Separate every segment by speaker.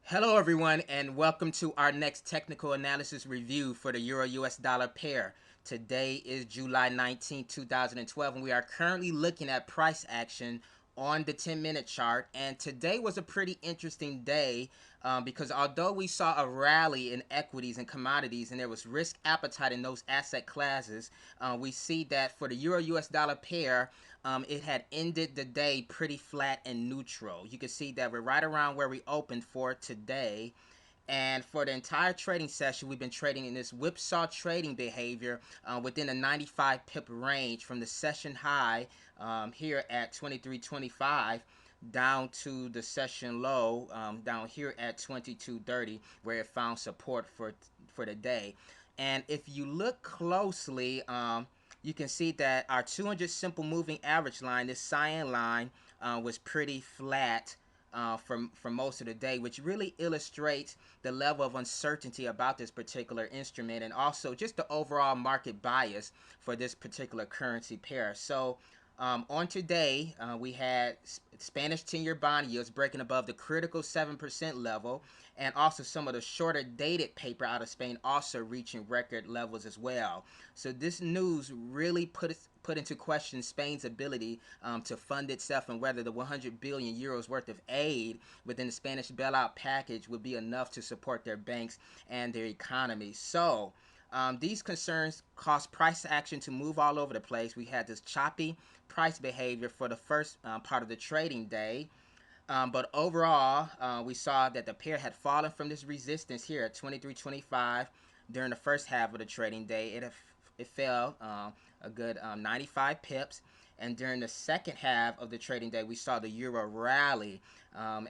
Speaker 1: Hello everyone and welcome to our next technical analysis review for the Euro US dollar pair. Today is July 19, 2012 and we are currently looking at price action on the 10-minute chart, and today was a pretty interesting day because although we saw a rally in equities and commodities and there was risk appetite in those asset classes, we see that for the Euro US dollar pair, it had ended the day pretty flat and neutral. You can see that we're right around where we opened for today. And for the entire trading session, we've been trading in this whipsaw trading behavior within a 95 pip range from the session high here at 23.25 down to the session low down here at 22.30, where it found support for the day. And if you look closely, you can see that our 200 simple moving average line, this cyan line, was pretty flat for most of the day, which really illustrates the level of uncertainty about this particular instrument and also just the overall market bias for this particular currency pair. So on today, we had Spanish 10-year bond yields breaking above the critical 7% level, and also some of the shorter dated paper out of Spain also reaching record levels as well. So this news really put into question Spain's ability to fund itself and whether the 100 billion euros worth of aid within the Spanish bailout package would be enough to support their banks and their economy. So these concerns caused price action to move all over the place. We had this choppy price behavior for the first part of the trading day. But overall, we saw that the pair had fallen from this resistance here at 23.25 during the first half of the trading day. It fell a good 95 pips. And during the second half of the trading day, we saw the euro rally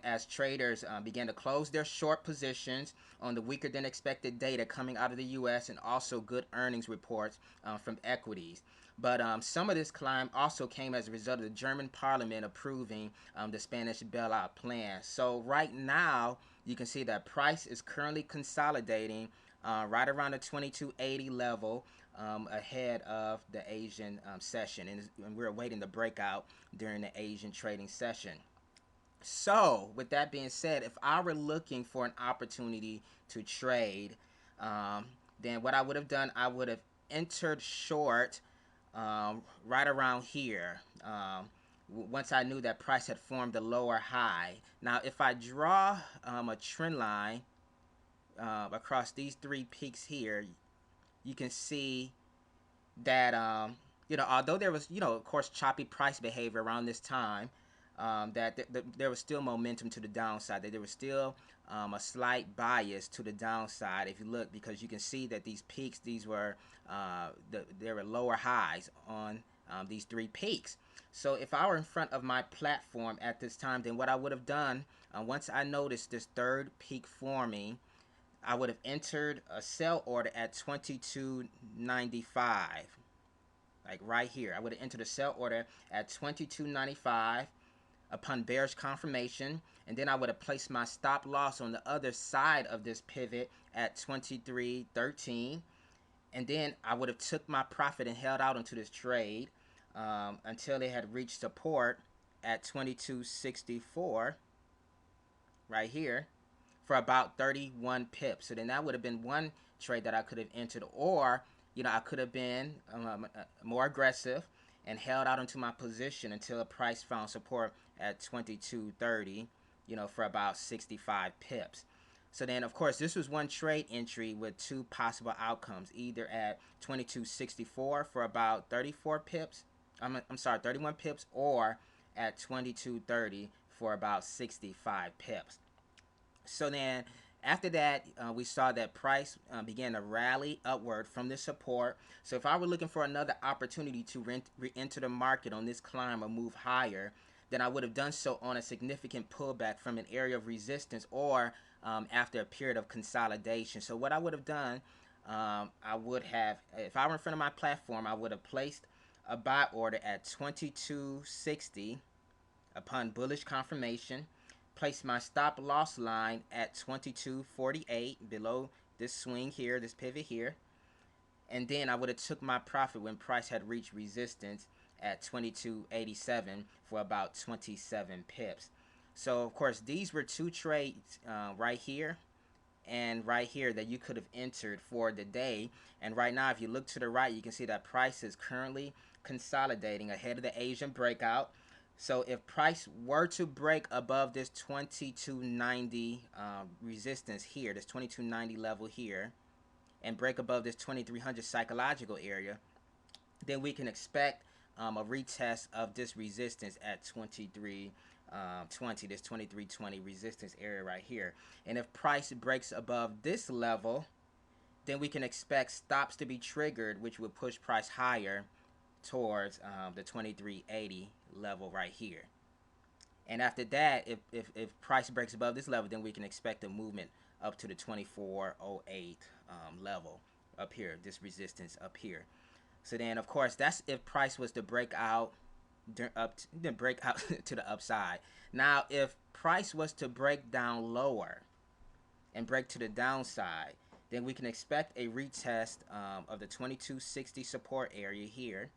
Speaker 1: as traders began to close their short positions on the weaker than expected data coming out of the U.S. and also good earnings reports from equities. But some of this climb also came as a result of the German parliament approving the Spanish bailout plan. So right now, you can see that price is currently consolidating right around the 2280 level ahead of the Asian session, and we're awaiting the breakout during the Asian trading session. So with that being said, if I were looking for an opportunity to trade, then what I would have done, I would have entered short right around here once I knew that price had formed a lower high. Now if I draw a trend line across these three peaks here, you can see that although there was of course choppy price behavior around this time, that there was still momentum to the downside, that there was still a slight bias to the downside if you look, because you can see that these peaks, these were there were lower highs on these three peaks. So if I were in front of my platform at this time, then what I would have done, once I noticed this third peak forming, I would have entered a sell order at 22.95, like right here. I would have entered a sell order at 22.95 upon bearish confirmation, and then I would have placed my stop loss on the other side of this pivot at 23.13, and then I would have took my profit and held out into this trade until it had reached support at 22.64 right here for about 31 pips. So then that would have been one trade that I could have entered, or I could have been more aggressive and held out into my position until the price found support at 22.30, for about 65 pips. So then, of course, this was one trade entry with two possible outcomes, either at 22.64 for about 34 pips, I'm sorry, 31 pips, or at 22.30 for about 65 pips. So then after that, we saw that price began to rally upward from this support. So if I were looking for another opportunity to re-enter the market on this climb or move higher, then I would have done so on a significant pullback from an area of resistance, or after a period of consolidation. So what I would have done, I would have, if I were in front of my platform, I would have placed a buy order at 22.60 upon bullish confirmation, place my stop loss line at 22.48 below this swing here, this pivot here, and then I would have took my profit when price had reached resistance at 22.87 for about 27 pips. So of course these were two trades right here and right here that you could have entered for the day. And right now, if you look to the right, you can see that price is currently consolidating ahead of the Asian breakout. So if price were to break above this 2290 resistance here, this 2290 level here, and break above this 2300 psychological area, then we can expect a retest of this resistance at 2320, this 2320 resistance area right here. And if price breaks above this level, then we can expect stops to be triggered, which would push price higher towards the 2380 level right here. And after that, if price breaks above this level, then we can expect a movement up to the 2408 level up here, this resistance up here. So then, of course, that's if price was to break out to the upside. Now, if price was to break down lower and break to the downside, then we can expect a retest of the 2260 support area here.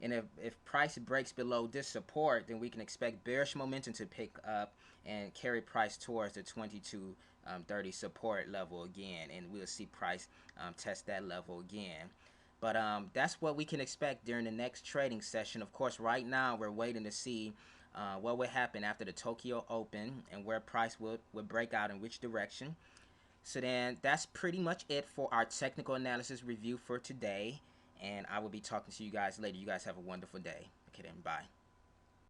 Speaker 1: And if price breaks below this support, then we can expect bearish momentum to pick up and carry price towards the 2230 support level again, and we'll see price test that level again. But that's what we can expect during the next trading session. Of course, right now we're waiting to see what would happen after the Tokyo Open and where price would break out in which direction. So then that's pretty much it for our technical analysis review for today. And I will be talking to you guys later. You guys have a wonderful day. Okay then, bye.